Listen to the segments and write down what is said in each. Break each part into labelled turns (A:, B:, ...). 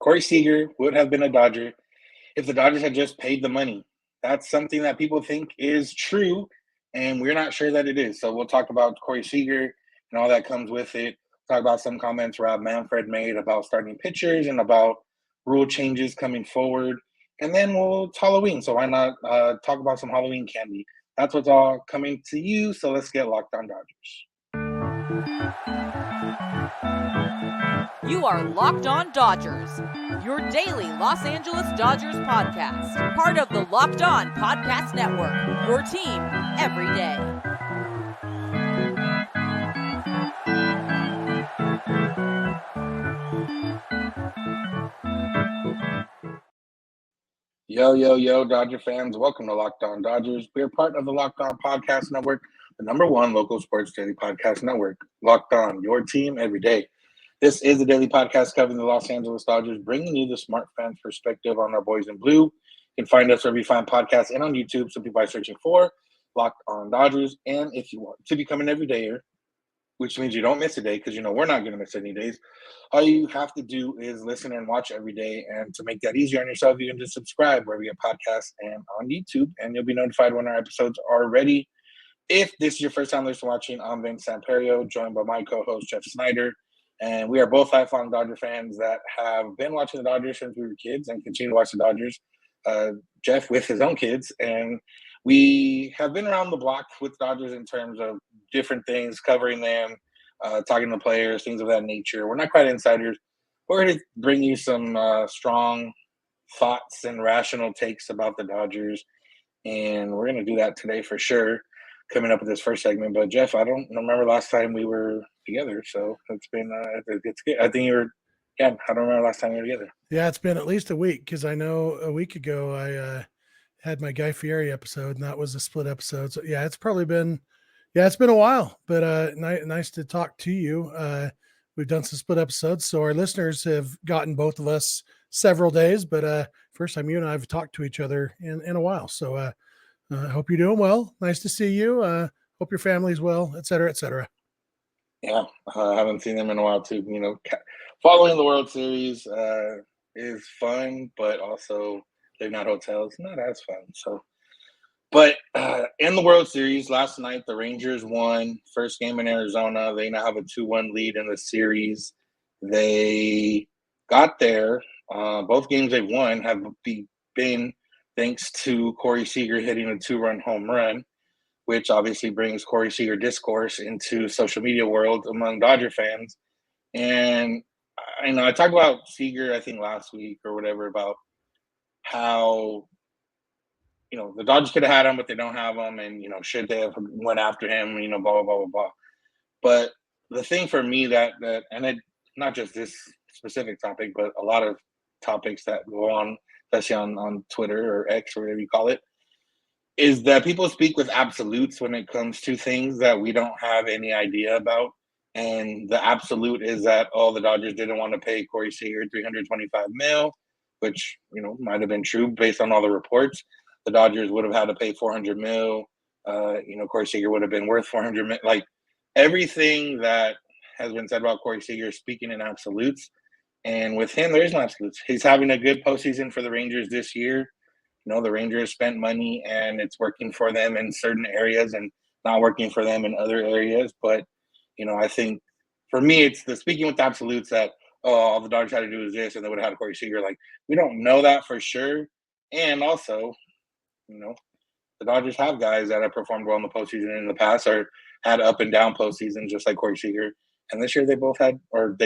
A: Corey Seager would have been a Dodger if the Dodgers had just paid the money. That's something that people think is true, and we're not sure that it is. So we'll talk about Corey Seager and all that comes with it. Talk about some comments Rob Manfred made about starting pitchers and about rule changes coming forward. And then it's Halloween, so why not talk about some Halloween candy? That's what's all coming to you, so let's get Locked On Dodgers.
B: You are Locked On Dodgers, your daily Los Angeles Dodgers podcast. Part of the Locked On Podcast Network, your team every day.
A: Yo, Dodger fans. Welcome to Locked On Dodgers. We're part of the Locked On Podcast Network, the number one local sports daily podcast network. Locked On, your team every day. This is the daily podcast covering the Los Angeles Dodgers, bringing you the smart fans perspective on our boys in blue. You can find us wherever you find podcasts and on YouTube simply by searching for Locked On Dodgers. And if you want to become an everydayer, which means you don't miss a day because, we're not going to miss any days, all you have to do is listen and watch every day. And to make that easier on yourself, you can just subscribe wherever you get podcasts and on YouTube, and you'll be notified when our episodes are ready. If this is your first time listening watching, I'm Samperio, joined by my co-host, Jeff Snider. And we are both lifelong Dodger fans that have been watching the Dodgers since we were kids and continue to watch the Dodgers. Jeff with his own kids. And we have been around the block with Dodgers in terms of different things, covering them, talking to players, things of that nature. We're not quite insiders. We're going to bring you some strong thoughts and rational takes about the Dodgers. And we're going to do that today for sure, coming up with this first segment. But Jeff, I don't remember last time we were together, so it's been it's good. I think I don't remember last time we were together.
C: Yeah, it's been at least a week, because I know a week ago I had my Guy Fieri episode, and that was a split episode. So yeah, it's been a while, but nice to talk to you. We've done some split episodes, so our listeners have gotten both of us several days, but first time you and I have talked to each other in a while. So I hope you're doing well. Nice to see you. Hope your family's well, et cetera, et cetera.
A: Yeah, I haven't seen them in a while too. Following the World Series is fun, but also living at hotels not as fun. So, but in the World Series last night, the Rangers won first game in Arizona. They now have a 2-1 lead in the series. They got there. Both games they've won have been thanks to Corey Seager hitting a 2-run home run, which obviously brings Corey Seager discourse into social media world among Dodger fans. And I talked about Seager, I think last week or whatever, about how, the Dodgers could have had him, but they don't have him. And, should they have went after him, blah, blah, blah, blah, blah. But the thing for me not just this specific topic, but a lot of topics that go on, especially on Twitter or X or whatever you call it, is that people speak with absolutes when it comes to things that we don't have any idea about. And the absolute is that, the Dodgers didn't want to pay Corey Seager $325 million, which, might have been true based on all the reports. The Dodgers would have had to pay $400 million. Corey Seager would have been worth $400 million. Like, everything that has been said about Corey Seager speaking in absolutes. And with him, there is no absolutes. He's having a good postseason for the Rangers this year. The Rangers spent money and it's working for them in certain areas and not working for them in other areas. But, I think for me, it's the speaking with absolutes that, all the Dodgers had to do is this and they would have had Corey Seager. Like, we don't know that for sure. And also, the Dodgers have guys that have performed well in the postseason in the past or had up and down postseasons, just like Corey Seager. And this year they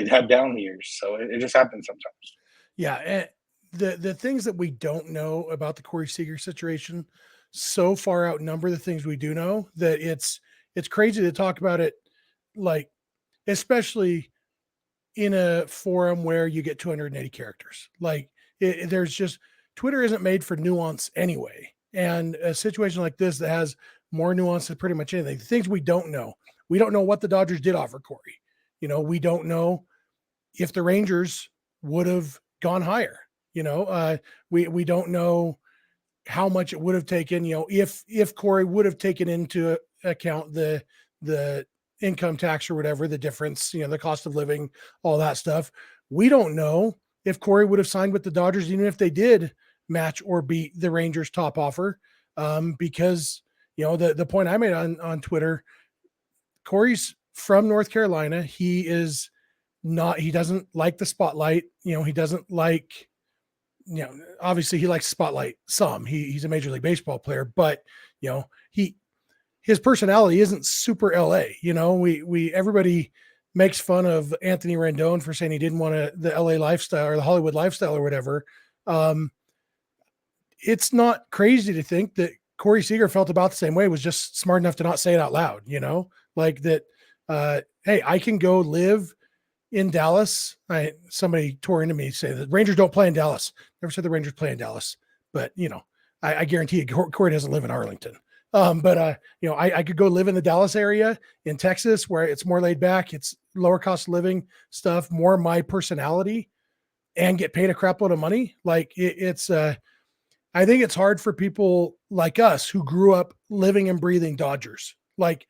A: had down years. So it just happens sometimes.
C: Yeah. And the things that we don't know about the Corey Seager situation so far outnumber the things we do know that it's crazy to talk about it, like, especially in a forum where you get 280 characters. Like, there's just, Twitter isn't made for nuance anyway. And a situation like this that has more nuance than pretty much anything, the things we don't know what the Dodgers did offer Corey. We don't know if the Rangers would have gone higher. We don't know how much it would have taken, if Corey would have taken into account the income tax or whatever, the difference, the cost of living, all that stuff. We don't know if Corey would have signed with the Dodgers, even if they did match or beat the Rangers' top offer, because the point I made on Twitter, Corey's from North Carolina. He doesn't like the spotlight. He doesn't like, obviously he likes spotlight some. He's a Major League Baseball player, but his personality isn't super LA. Everybody makes fun of Anthony Rendon for saying he didn't want the LA lifestyle or the Hollywood lifestyle or whatever. It's not crazy to think that Corey Seager felt about the same way, was just smart enough to not say it out loud, like that. Hey, I can go live in Dallas. Somebody tore into me say the Rangers don't play in Dallas. Never said the Rangers play in Dallas, but I guarantee you Corey doesn't live in Arlington. I could go live in the Dallas area in Texas where it's more laid back. It's lower cost of living stuff, more my personality, and get paid a crap load of money. Like I think it's hard for people like us who grew up living and breathing Dodgers. Like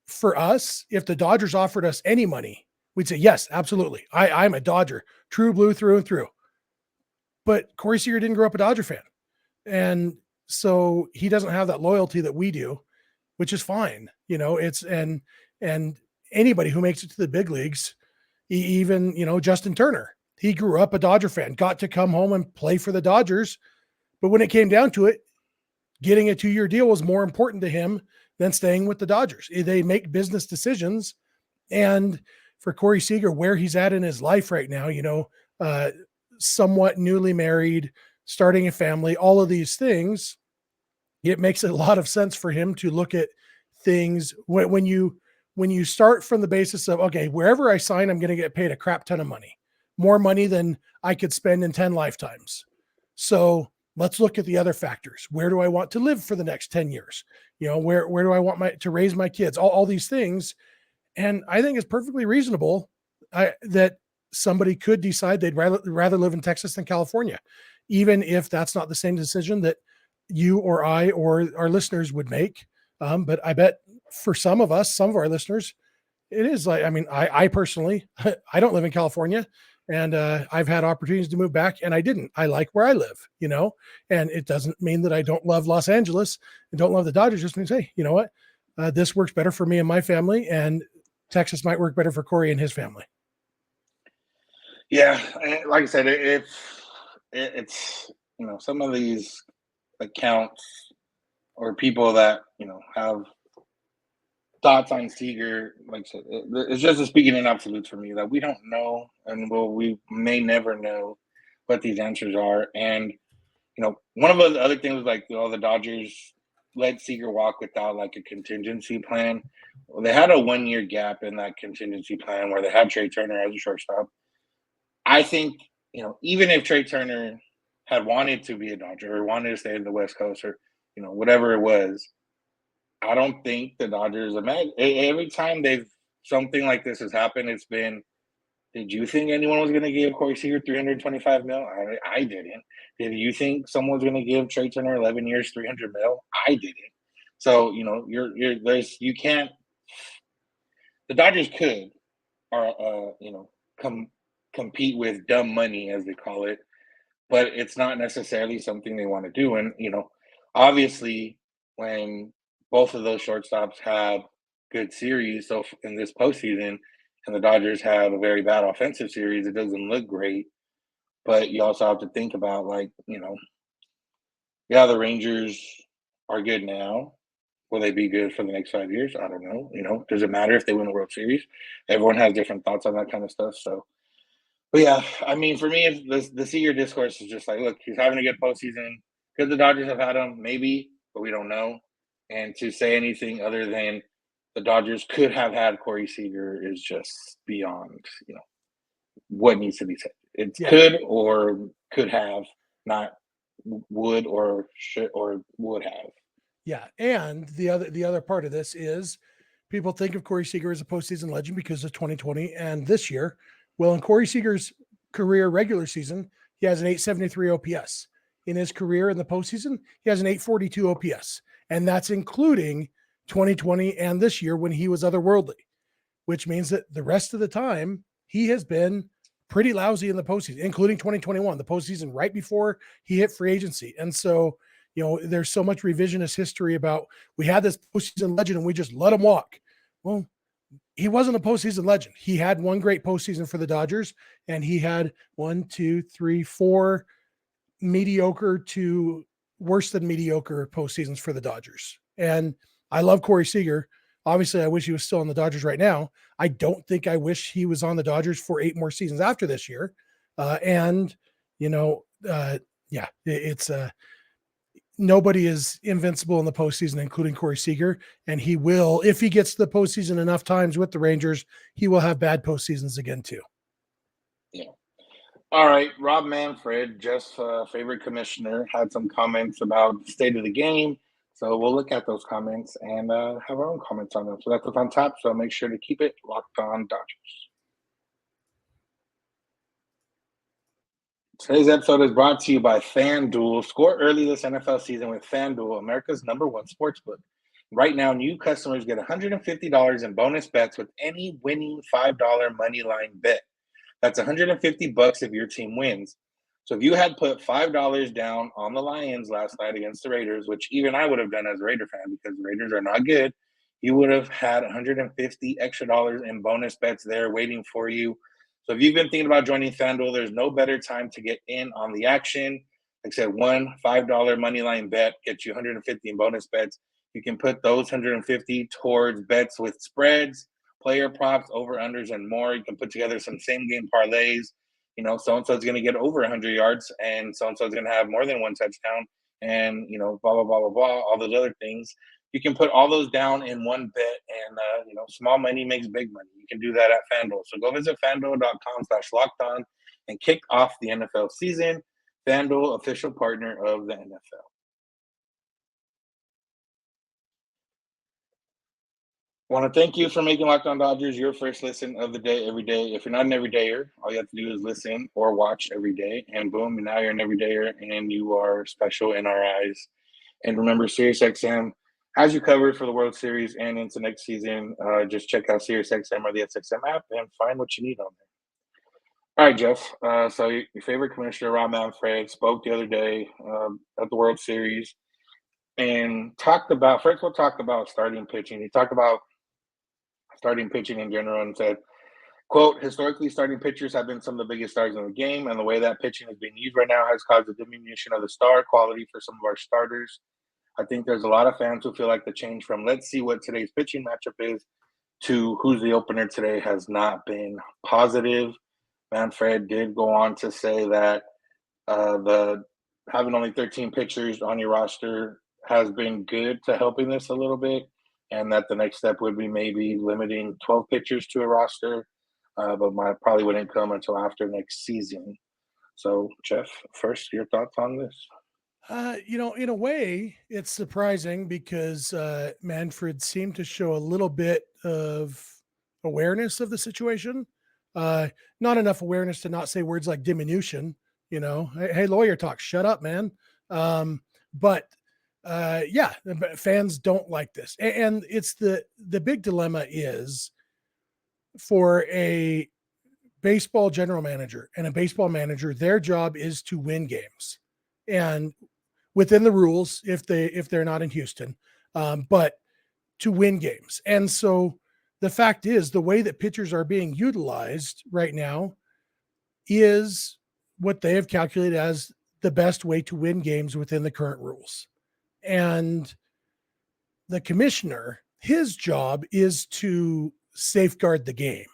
C: for us, if the Dodgers offered us any money, we'd say, yes, absolutely. I'm a Dodger, true blue through and through. But Corey Seager didn't grow up a Dodger fan. And so he doesn't have that loyalty that we do, which is fine. And anybody who makes it to the big leagues, even, Justin Turner, he grew up a Dodger fan, got to come home and play for the Dodgers. But when it came down to it, getting a 2-year deal was more important to him than staying with the Dodgers. They make business decisions. And for Corey Seager, where he's at in his life right now, somewhat newly married, starting a family, all of these things, it makes a lot of sense for him to look at things when you start from the basis of, okay, wherever I sign, I'm going to get paid a crap ton of money, more money than I could spend in 10 lifetimes. So let's look at the other factors. Where do I want to live for the next 10 years? Where do I want to raise my kids? All these things. And I think it's perfectly reasonable that somebody could decide they'd rather live in Texas than California, even if that's not the same decision that you or I or our listeners would make. But I bet for some of our listeners, it is like, I personally, I don't live in California, and I've had opportunities to move back and I didn't. I like where I live, and it doesn't mean that I don't love Los Angeles and don't love the Dodgers. Just means, hey, you know what? This works better for me and my family, and Texas might work better for Corey and his family.
A: Yeah. Like I said, it's, some of these accounts or people that, have thoughts on Seager, like I said, it's just speaking in absolutes for me that we don't know, and we may never know what these answers are. And, one of the other things, like, the Dodgers let Seager walk without like a contingency plan. Well, they had a 1-year gap in that contingency plan where they had Trey Turner as a shortstop. I think, even if Trey Turner had wanted to be a Dodger or wanted to stay in the West Coast or, whatever it was, I don't think the Dodgers, every time something like this has happened, it's been, did you think anyone was going to give Corey Seager $325 million? I didn't. Did you think someone was going to give Trey Turner 11 years, $300 million? I didn't. So, you can't. The Dodgers could, compete with dumb money, as they call it, but it's not necessarily something they want to do. And, obviously, when both of those shortstops have good series, so in this postseason, and the Dodgers have a very bad offensive series, it doesn't look great. But you also have to think about, the Rangers are good now. Will they be good for the next 5 years? I don't know. Does it matter if they win the World Series? Everyone has different thoughts on that kind of stuff. So, but yeah, for me, the Seager discourse is just like, look, he's having a good postseason. Could the Dodgers have had him? Maybe, but we don't know. And to say anything other than the Dodgers could have had Corey Seager is just beyond, what needs to be said. It could or could have, not would or should or would have.
C: Yeah, and the other part of this is people think of Corey Seager as a postseason legend because of 2020 and this year. Well, in Corey Seager's career regular season, he has an 873 OPS. In his career in the postseason, he has an 842 OPS, and that's including 2020 and this year when he was otherworldly, which means that the rest of the time he has been pretty lousy in the postseason, including 2021, the postseason right before he hit free agency. And so, there's so much revisionist history about we had this postseason legend and we just let him walk. Well, he wasn't a postseason legend. He had one great postseason for the Dodgers, and he had 4 mediocre to worse than mediocre postseasons for the Dodgers. And I love Corey Seager. Obviously, I wish he was still on the Dodgers right now. I don't think I wish he was on the Dodgers for 8 more seasons after this year. It's nobody is invincible in the postseason, including Corey Seager. And he will, if he gets to the postseason enough times with the Rangers, he will have bad postseasons again too.
A: Yeah. All right. Rob Manfred, Jeff's favorite commissioner, had some comments about the state of the game. So we'll look at those comments and have our own comments on them. So that's what's on top. So make sure to keep it locked on Dodgers. Today's episode is brought to you by FanDuel. Score early this NFL season with FanDuel, America's #1 sportsbook. Right now, new customers get $150 in bonus bets with any winning $5 moneyline bet. That's $150 if your team wins. So if you had put $5 down on the Lions last night against the Raiders, which even I would have done as a Raider fan because the Raiders are not good, you would have had $150 extra dollars in bonus bets there waiting for you. So if you've been thinking about joining FanDuel, there's no better time to get in on the action. Like I said, one $5 money line bet gets you $150 in bonus bets. You can put those $150 towards bets with spreads, player props, over-unders, and more. You can put together some same-game parlays. So-and-so is going to get over 100 yards, and so-and-so is going to have more than one touchdown, and, blah, blah, blah, blah, blah, all those other things. You can put all those down in one bet, and, small money makes big money. You can do that at FanDuel. So go visit FanDuel.com/lockedon and kick off the NFL season. FanDuel, official partner of the NFL. I want to thank you for making Locked On Dodgers your first listen of the day every day. If you're not an everydayer, all you have to do is listen or watch every day, and boom, now you're an everydayer, and you are special in our eyes. And remember, SiriusXM has you covered for the World Series and into next season. Just check out SiriusXM or the SXM app and find what you need on there. All right, Jeff. So your favorite commissioner, Rob Manfred, spoke the other day at the World Series and talked about starting pitching. He talked about starting pitching in general and said, quote, historically, starting pitchers have been some of the biggest stars in the game, and the way that pitching is being used right now has caused a diminution of the star quality for some of our starters. I think there's a lot of fans who feel like the change from let's see what today's pitching matchup is to who's the opener today has not been positive. Manfred did go on to say that the having only 13 pitchers on your roster has been good to helping this a little bit, and that the next step would be maybe limiting 12 pitchers to a roster, but probably wouldn't come until after next season. So, Jeff, first, your thoughts on this?
C: In a way, it's surprising because Manfred seemed to show a little bit of awareness of the situation. Not enough awareness to not say words like diminution. Hey, lawyer talk, shut up, man. But fans don't like this, and it's the big dilemma is for a baseball general manager and a baseball manager, their job is to win games, and within the rules, if they're not in Houston, but to win games. And so the fact is, the way that pitchers are being utilized right now is what they have calculated as the best way to win games within the current rules. And the commissioner, his job is to safeguard the game,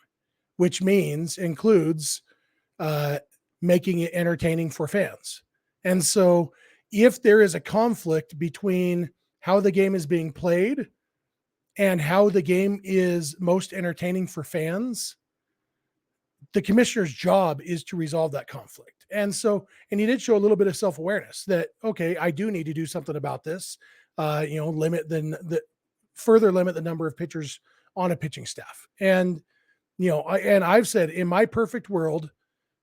C: which includes making it entertaining for fans. And so if there is a conflict between how the game is being played and how the game is most entertaining for fans, the commissioner's job is to resolve that conflict. And he did show a little bit of self-awareness that, okay, I do need to do something about this, further limit the number of pitchers on a pitching staff. And, I've said in my perfect world,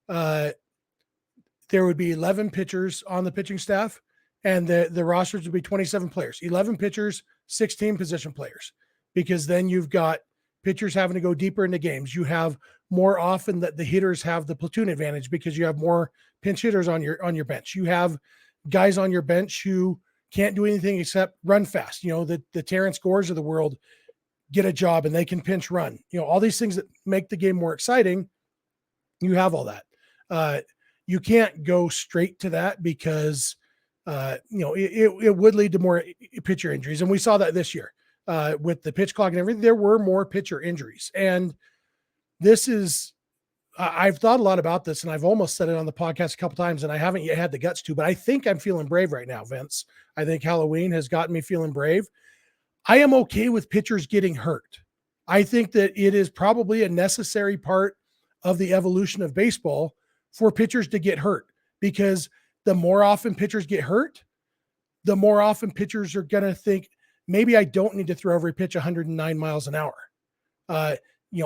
C: there would be 11 pitchers on the pitching staff, and the rosters would be 27 players, 11 pitchers, 16 position players, because then you've got pitchers having to go deeper into games. You have more often that the hitters have the platoon advantage because you have more pinch hitters on your bench. You have guys on your bench who can't do anything except run fast. The Terrence Gores of the world get a job and they can pinch run. All these things that make the game more exciting. You have all that. You can't go straight to that because it would lead to more pitcher injuries. And we saw that this year with the pitch clock and everything. There were more pitcher injuries. And this is, I've thought a lot about this, and I've almost said it on the podcast a couple times, and I haven't yet had the guts to, but I think I'm feeling brave right now, Vince. I think Halloween has gotten me feeling brave. I am okay with pitchers getting hurt. I think that it is probably a necessary part of the evolution of baseball for pitchers to get hurt, because the more often pitchers get hurt, the more often pitchers are going to think, maybe I don't need to throw every pitch 109 miles an hour.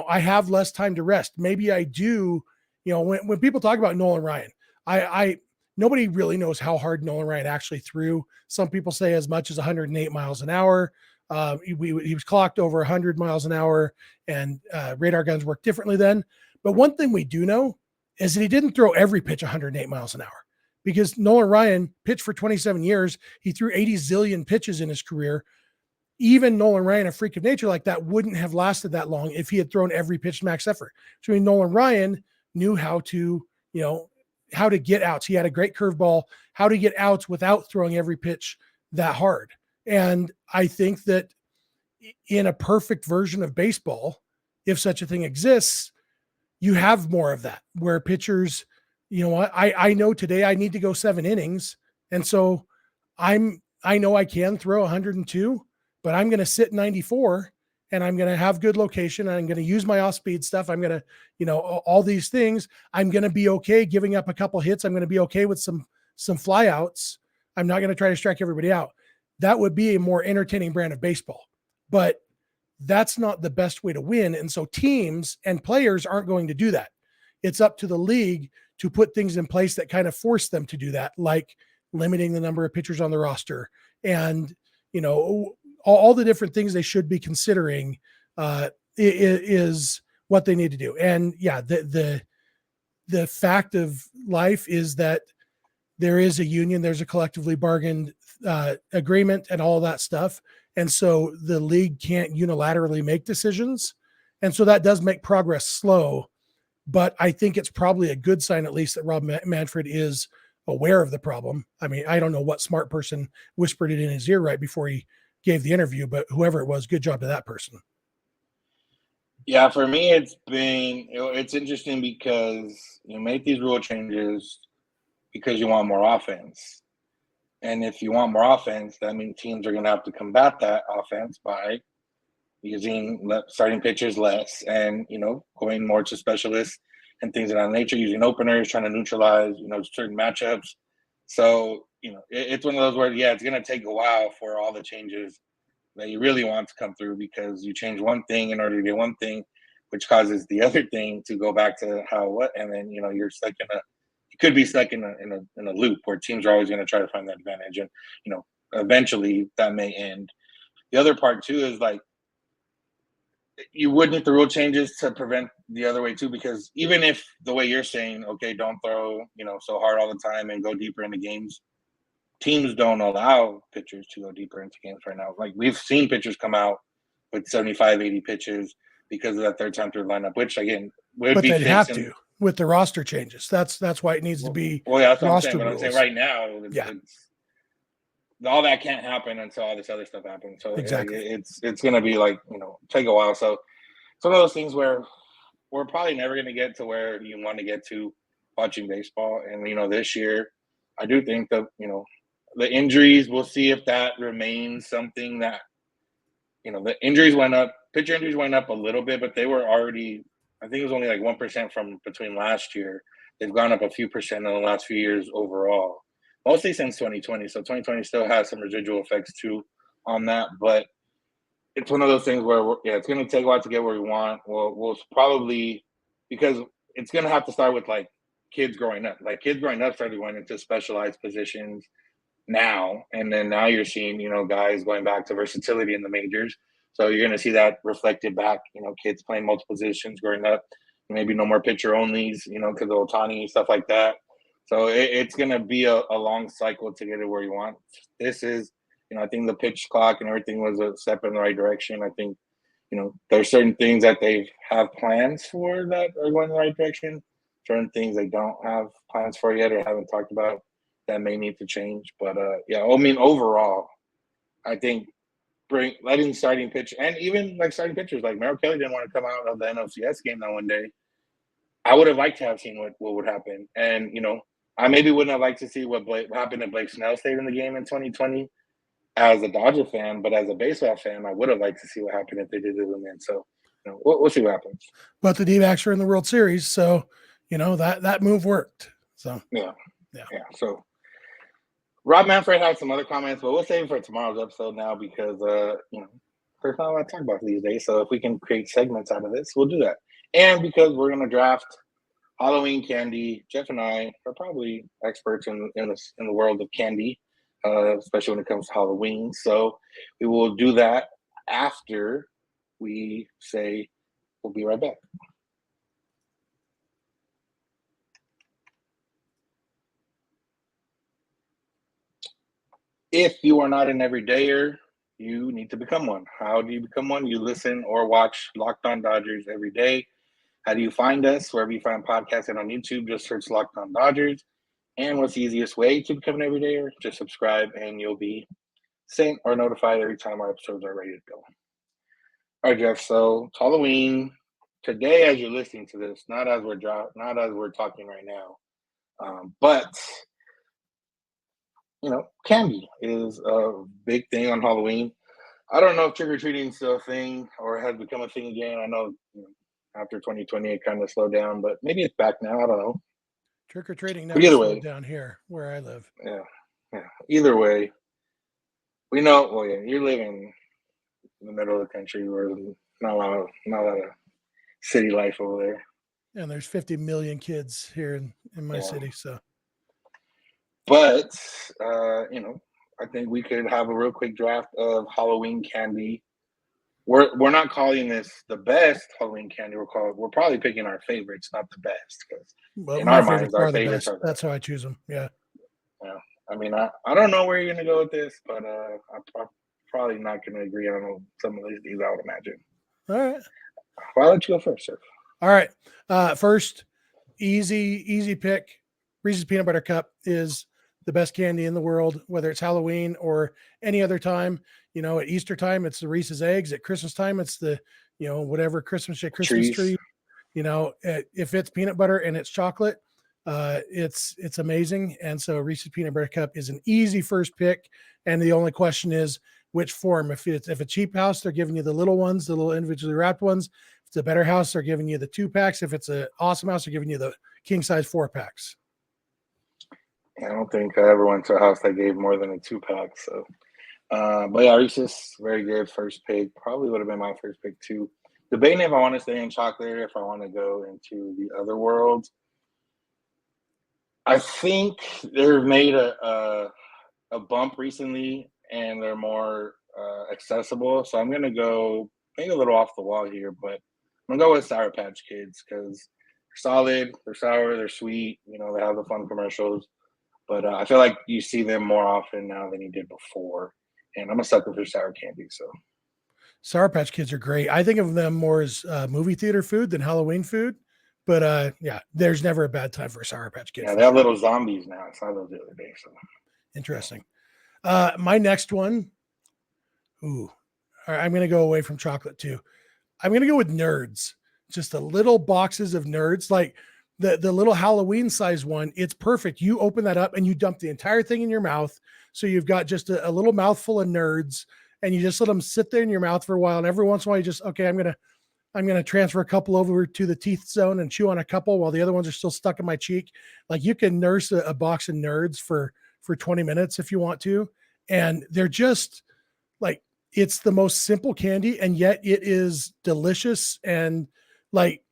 C: I have less time to rest. Maybe I do. When people talk about Nolan Ryan, nobody really knows how hard Nolan Ryan actually threw. Some people say as much as 108 miles an hour. He was clocked over 100 miles an hour, and radar guns work differently then. But one thing we do know is that he didn't throw every pitch 108 miles an hour, because Nolan Ryan pitched for 27 years. He threw 80 zillion pitches in his career. Even Nolan Ryan, a freak of nature like that, wouldn't have lasted that long if he had thrown every pitch to max effort. So Nolan Ryan knew how to get outs. He had a great curveball, how to get outs without throwing every pitch that hard. And I think that in a perfect version of baseball, if such a thing exists, you have more of that, where pitchers, I know today I need to go 7 innings. And so I know I can throw 102, but I'm going to sit 94, and I'm going to have good location. And I'm going to use my off-speed stuff. I'm going to, all these things. I'm going to be okay giving up a couple hits. I'm going to be okay with some flyouts. I'm not going to try to strike everybody out. That would be a more entertaining brand of baseball, but that's not the best way to win. And so teams and players aren't going to do that. It's up to the league to put things in place that kind of force them to do that, like limiting the number of pitchers on the roster and, all the different things they should be considering is what they need to do. And yeah, the fact of life is that there is a union, there's a collectively bargained agreement and all that stuff. And so the league can't unilaterally make decisions. And so that does make progress slow, but I think it's probably a good sign, at least, that Rob Manfred is aware of the problem. I mean, I don't know what smart person whispered it in his ear right before he gave the interview, but whoever it was, good job to that person.
A: Yeah, for me, it's interesting because you make these rule changes because you want more offense. And if you want more offense, that means teams are going to have to combat that offense by using starting pitchers less and, going more to specialists and things of that nature, using openers, trying to neutralize, certain matchups. So, it's one of those where, it's going to take a while for all the changes that you really want to come through, because you change one thing in order to get one thing, which causes the other thing to go back to and then, you're stuck you could be stuck in a loop where teams are always going to try to find that advantage. And, eventually that may end. The other part too is you would need the rule changes to prevent the other way too, because even if the way you're saying, okay, don't throw, so hard all the time and go deeper into games, teams don't allow pitchers to go deeper into games right now. Like, we've seen pitchers come out with 75, 80 pitches because of that third lineup, which again would be.
C: But they'd have to with the roster changes. That's why it needs to be.
A: Well, yeah, that's what
C: roster
A: I'm saying. But I'm saying right now, all that can't happen until all this other stuff happens. So
C: exactly,
A: it's going to be take a while. So it's one of those things where we're probably never going to get to where you want to get to watching baseball. And this year, I do think that the injuries, we'll see if that remains something that the injuries went up. Pitcher injuries went up a little bit, but they were already, I think it was only 1% from between last year. They've gone up a few percent in the last few years overall, mostly since 2020. So 2020 still has some residual effects too on that. But it's one of those things where, it's going to take a while to get where we want. We'll probably, because it's going to have to start with kids growing up. Kids growing up started going into specialized positions now. And then now you're seeing, guys going back to versatility in the majors. So you're going to see that reflected back, kids playing multiple positions growing up. maybe no more pitcher onlys, because of Ohtani and stuff like that. So it's going to be a long cycle to get it where you want. This is, I think the pitch clock and everything was a step in the right direction. I think, there's certain things that they have plans for that are going in the right direction. Certain things they don't have plans for yet or haven't talked about that may need to change. But, overall, I think letting starting pitch and even like starting pitchers like Merrill Kelly didn't want to come out of the NLCS game that one day. I would have liked to have seen what would happen. And, I maybe wouldn't have liked to see what happened if Blake Snell stayed in the game in 2020 as a Dodger fan, but as a baseball fan, I would have liked to see what happened if they did it in. So, we'll see what happens.
C: But the D-backs are in the World Series, so, that move worked. So,
A: yeah. So, Rob Manfred had some other comments, but we'll save it for tomorrow's episode now because, there's not a lot to talk about these days. So if we can create segments out of this, we'll do that. And because we're going to draft Halloween candy, Jeff and I are probably experts in the world of candy, especially when it comes to Halloween. So we will do that after we say we'll be right back. If you are not an everydayer, you need to become one. How do you become one? You listen or watch Locked On Dodgers every day. How do you find us? Wherever you find podcasts and on YouTube, just search Locked On Dodgers. And what's the easiest way to become an everydayer? Just subscribe and you'll be sent or notified every time our episodes are ready to go. All right, Jeff. So it's Halloween today, as you're listening to this, not as we're talking right now, but candy is a big thing on Halloween. I don't know if trick-or-treating is still a thing or has become a thing again. I know after 2020 it kind of slowed down, but maybe it's back now. I don't know.
C: Trick-or-treating never slowed down here where I live.
A: Yeah. Either way, we know. Well, yeah, you're living in the middle of the country where not a lot of city life over there.
C: And there's 50 million kids here in my city, so.
A: But I think we could have a real quick draft of Halloween candy. We're not calling this the best Halloween candy. We're probably picking our favorites, not the best, because in our minds, our favorites are.
C: That's how I choose them. Yeah.
A: Yeah. I mean, I don't know where you're gonna go with this, but I'm probably not gonna agree on some of these. I would imagine.
C: All right.
A: Why don't you go first, sir?
C: All right. First, easy pick. Reese's Peanut Butter Cup is the best candy in the world, whether it's Halloween or any other time. At Easter time, it's the Reese's eggs. At Christmas time, it's the, whatever Christmas tree. If it's peanut butter and it's chocolate, it's amazing. And so Reese's Peanut Butter Cup is an easy first pick. And the only question is which form. If a cheap house, they're giving you the little ones, the little individually wrapped ones. If it's a better house, they're giving you the 2-packs. If it's an awesome house, they're giving you the king size 4-packs.
A: I don't think I ever went to a house that gave more than a 2-pack. So, but yeah, Reese's, very good first pick. Probably would have been my first pick too. Debating if I want to stay in chocolate or if I want to go into the other world. I think they've made a bump recently and they're more accessible. So I'm going to go maybe a little off the wall here, but I'm going to go with Sour Patch Kids because they're solid, they're sour, they're sweet. They have the fun commercials. But I feel like you see them more often now than you did before. And I'm a sucker for sour candy. So
C: Sour Patch Kids are great. I think of them more as movie theater food than Halloween food. But there's never a bad time for a Sour Patch Kid.
A: Yeah, they have little zombies now. I saw those the other day. So
C: interesting. My next one. All right, I'm going to go away from chocolate too. I'm going to go with Nerds. Just the little boxes of Nerds. Like, the little Halloween size one, it's perfect. You open that up and you dump the entire thing in your mouth. So you've got just a little mouthful of Nerds and you just let them sit there in your mouth for a while. And every once in a while you just, okay, I'm going to transfer a couple over to the teeth zone and chew on a couple while the other ones are still stuck in my cheek. Like you can nurse a box of Nerds for 20 minutes if you want to. And they're just like, it's the most simple candy and yet it is delicious. And like,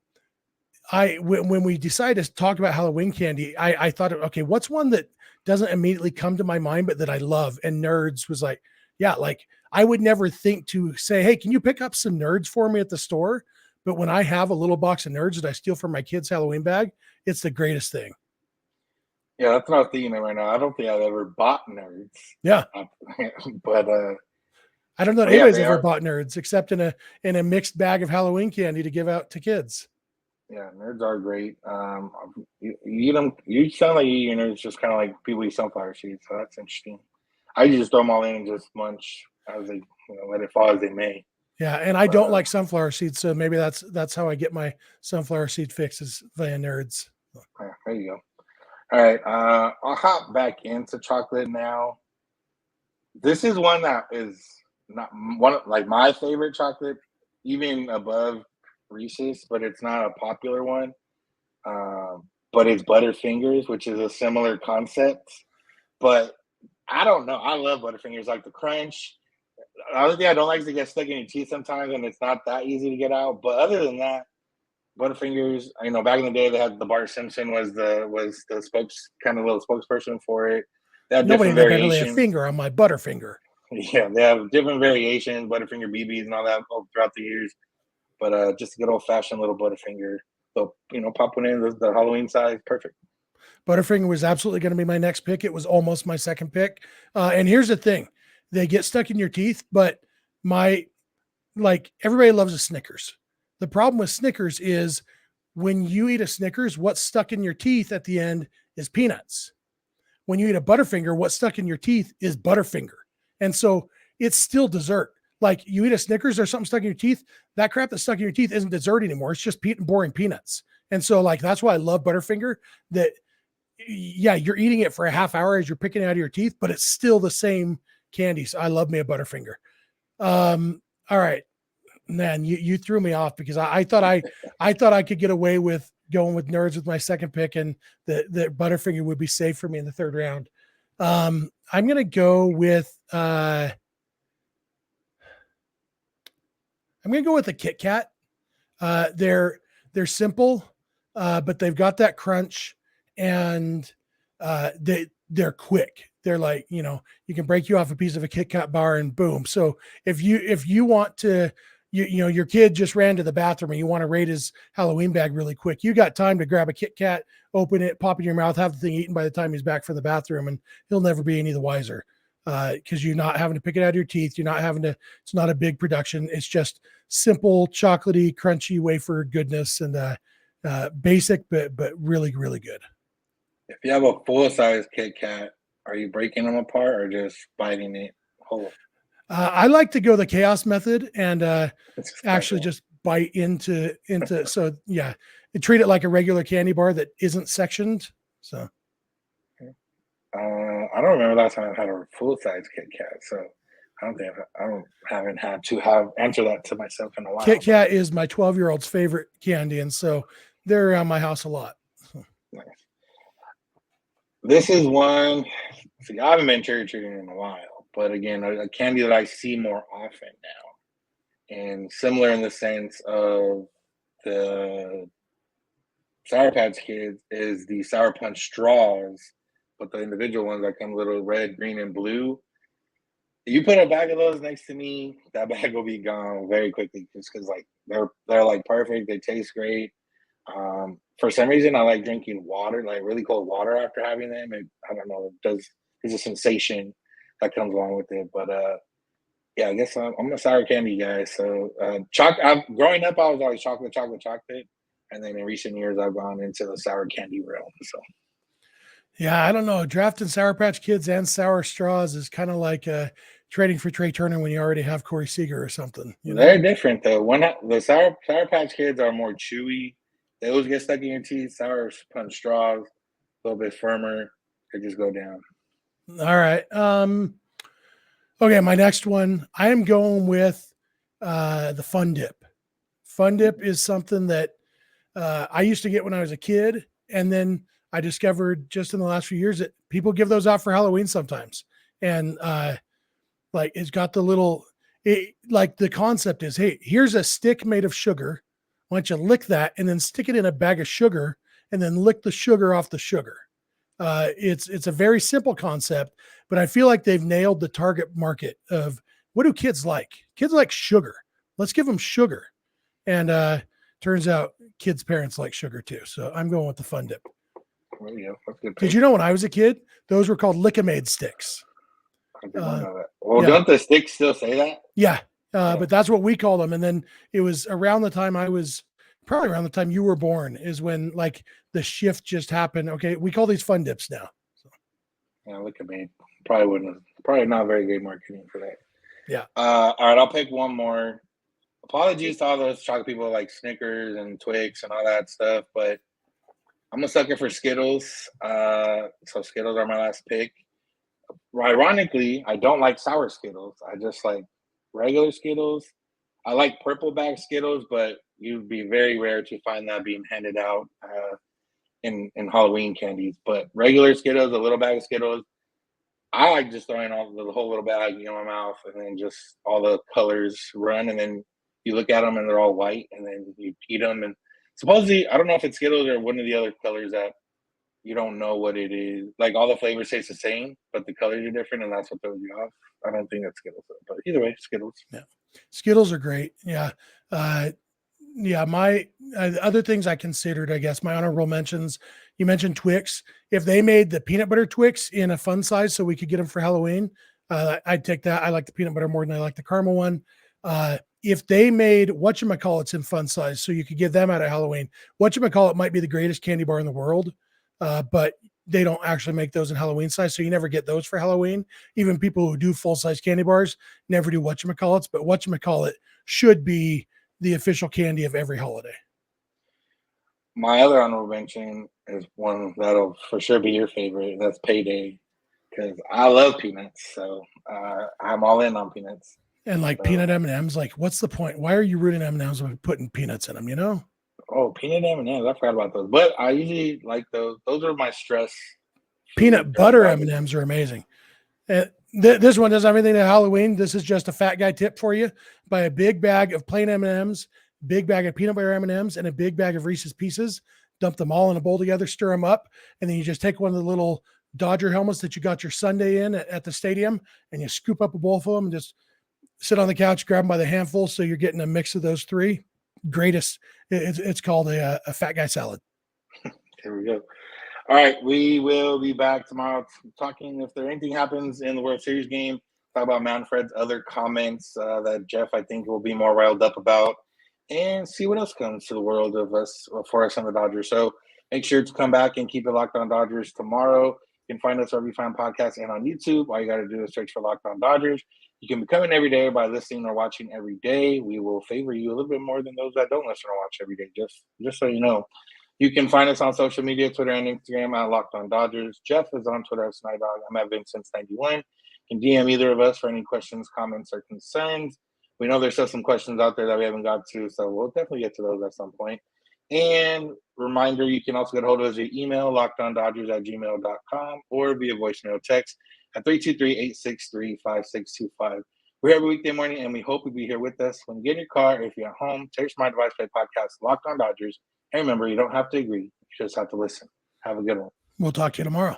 C: when we decided to talk about Halloween candy, I thought, okay, what's one that doesn't immediately come to my mind, but that I love? And Nerds was like, yeah, like I would never think to say, hey, can you pick up some Nerds for me at the store? But when I have a little box of Nerds that I steal from my kid's Halloween bag, it's the greatest thing.
A: Yeah, that's what I was thinking right now. I don't think I've ever bought Nerds.
C: Yeah.
A: But
C: I don't know
A: yeah,
C: anybody's
A: they
C: ever
A: are.
C: bought Nerds except in a mixed bag of Halloween candy to give out to kids.
A: Yeah, Nerds are great. You eat them. You sound like you eat your Nerds just kind of like people eat sunflower seeds. So that's interesting. I just throw them all in and just munch as they, let it fall as they may.
C: Yeah, and I don't like sunflower seeds, so maybe that's how I get my sunflower seed fixes via Nerds.
A: Yeah, there you go. All right, I'll hop back into chocolate now. This is one that is not one like my favorite chocolate, even above Reese's, but it's not a popular one. But it's Butterfingers, which is a similar concept. But I don't know. I love Butterfingers, like the crunch. The only thing I don't like is to get stuck in your teeth sometimes, and it's not that easy to get out. But other than that, Butterfingers, back in the day, they had the Bart Simpson was the little spokesperson for it. They had
C: Nobody
A: different
C: got really a
A: variations.
C: finger on my Butterfinger.
A: Yeah, they have different variations, Butterfinger BBs and all that throughout the years. But just a good old-fashioned little Butterfinger. So, pop one in the Halloween size, perfect.
C: Butterfinger was absolutely going to be my next pick. It was almost my second pick. And here's the thing. They get stuck in your teeth, but everybody loves a Snickers. The problem with Snickers is when you eat a Snickers, what's stuck in your teeth at the end is peanuts. When you eat a Butterfinger, what's stuck in your teeth is Butterfinger. And so it's still dessert. Like you eat a Snickers, there's something stuck in your teeth. That crap that's stuck in your teeth isn't dessert anymore. It's just boring peanuts. And so that's why I love Butterfinger, that you're eating it for a half hour as you're picking it out of your teeth, but it's still the same candy. So I love me a Butterfinger. All right, man, you threw me off because I thought I could get away with going with Nerds with my second pick, and the Butterfinger would be safe for me in the third round. I'm going to go with the Kit Kat. They're simple, but they've got that crunch, and they're quick. They're like, you can break you off a piece of a Kit Kat bar and boom. So if you want to, your kid just ran to the bathroom and you want to raid his Halloween bag really quick, you got time to grab a Kit Kat, open it, pop it in your mouth, have the thing eaten by the time he's back from the bathroom, and he'll never be any the wiser. Because you're not having to pick it out of your teeth. You're not having to, it's not a big production. It's just simple, chocolatey, crunchy wafer goodness, and basic, but really, really good.
A: If you have a full-size Kit Kat, are you breaking them apart or just biting it whole?
C: I like to go the chaos method and actually just bite into. So yeah, treat it like a regular candy bar that isn't sectioned. So.
A: I don't remember last time I had a full-size Kit Kat, so I haven't had to answer that to myself in a while.
C: Kit Kat is my 12-year-old's favorite candy, and so they're around my house a lot.
A: Nice. This is one. See, I haven't been trick-or-treating in a while, but again, a candy that I see more often now, and similar in the sense of the Sour Patch Kids is the Sour Punch straws. But the individual ones that come little red, green, and blue, you put a bag of those next to me, that bag will be gone very quickly just because they're like perfect. They taste great. For some reason, I like drinking water, like really cold water after having them. I don't know, there's a sensation that comes along with it. But yeah, I guess I'm a sour candy guy. So growing up, I was always chocolate, and then in recent years, I've gone into the sour candy realm. So.
C: Yeah, I don't know. Drafting Sour Patch Kids and sour straws is kind of like trading for Trey Turner when you already have Corey Seager or something.
A: They're different though. The Sour Patch Kids are more chewy. They always get stuck in your teeth. Sour Punch straws, a little bit firmer. They just go down.
C: All right. Okay, my next one. I am going with the Fun Dip. Fun Dip is something that I used to get when I was a kid, and then I discovered just in the last few years that people give those out for Halloween sometimes. And it's got the little, the concept is, hey, here's a stick made of sugar. Why don't you lick that and then stick it in a bag of sugar and then lick the sugar off the sugar. It's a very simple concept, but I feel like they've nailed the target market of what do kids like? Kids like sugar. Let's give them sugar. And Turns out kids' parents like sugar too. So I'm going with the Fun Dip.
A: There you go. That's good.
C: Did you know when I was a kid, those were called Lick-A-Made sticks?
A: I did not know that. Well,
C: yeah.
A: Don't the sticks still say that?
C: Yeah. But that's what we call them. And then it was around the time probably around the time you were born is when like the shift just happened. Okay. We call these Fun Dips now. So.
A: Yeah, Lick-A-Made. Probably not very great marketing for that.
C: Yeah.
A: All right, I'll pick one more. Apologies to all those chocolate people like Snickers and Twix and all that stuff, but I'm a sucker for Skittles. So Skittles are my last pick. Ironically, I don't like sour Skittles. I just like regular Skittles. I like purple bag Skittles, but you'd be very rare to find that being handed out in Halloween candies. But regular Skittles, a little bag of Skittles, I like just throwing the whole little bag in my mouth and then just all the colors run. And then you look at them and they're all white and then you eat them. And supposedly, I don't know if it's Skittles or one of the other colors that you don't know what it is. Like all the flavors taste the same, but the colors are different and that's what throws you off. I don't think that's Skittles, but either way, Skittles.
C: Yeah. Skittles are great. Yeah. My other things I considered, I guess, my honorable mentions, you mentioned Twix. If they made the peanut butter Twix in a fun size so we could get them for Halloween, I'd take that. I like the peanut butter more than I like the caramel one. If they made whatchamacallits in fun size so you could give them out at Halloween, whatchamacallit might be the greatest candy bar in the world, but they don't actually make those in Halloween size, so you never get those for Halloween. Even people who do full-size candy bars never do whatchamacallits, but whatchamacallit should be the official candy of every holiday.
A: My other honorable mention is one that'll for sure be your favorite. That's Payday, because I love peanuts, so I'm all in on peanuts.
C: And like peanut M&Ms, like what's the point? Why are you ruining M&Ms by putting peanuts in them, you know?
A: Oh, peanut M&Ms. I forgot about those. But I usually like those. Those are my stress.
C: Peanut butter M&Ms are amazing. This one doesn't have anything to Halloween. This is just a fat guy tip for you. Buy a big bag of plain M&Ms, big bag of peanut butter M&Ms, and a big bag of Reese's Pieces. Dump them all in a bowl together, stir them up, and then you just take one of the little Dodger helmets that you got your Sunday in at the stadium, and you scoop up a bowl of them and just sit on the couch, grab them by the handful. So you're getting a mix of those three. Greatest. It's called a fat guy salad.
A: There we go. All right, we will be back tomorrow talking if there anything happens in the World Series game. Talk about Manfred's other comments that Jeff, I think, will be more riled up about, and see what else comes to the world of us for us on the Dodgers. So make sure to come back and keep it Locked On Dodgers tomorrow. You can find us wherever you find podcasts and on YouTube. All you got to do is search for Locked On Dodgers. You can become an every day by listening or watching every day. We will favor you a little bit more than those that don't listen or watch every day, just so you know. You can find us on social media, Twitter and Instagram at Locked On Dodgers. Jeff is on Twitter at Snider. I'm at Vincent91. You can DM either of us for any questions, comments, or concerns. We know there's still some questions out there that we haven't got to, so we'll definitely get to those at some point. And reminder, you can also get a hold of us via email, lockedondodgers@gmail.com, or via voicemail text at 323-863-5625. We're here every weekday morning, and we hope you'll be here with us. When you get in your car, if you're at home, take your smart device, play podcast, Locked On Dodgers. And remember, you don't have to agree. You just have to listen. Have a good one.
C: We'll talk to you tomorrow.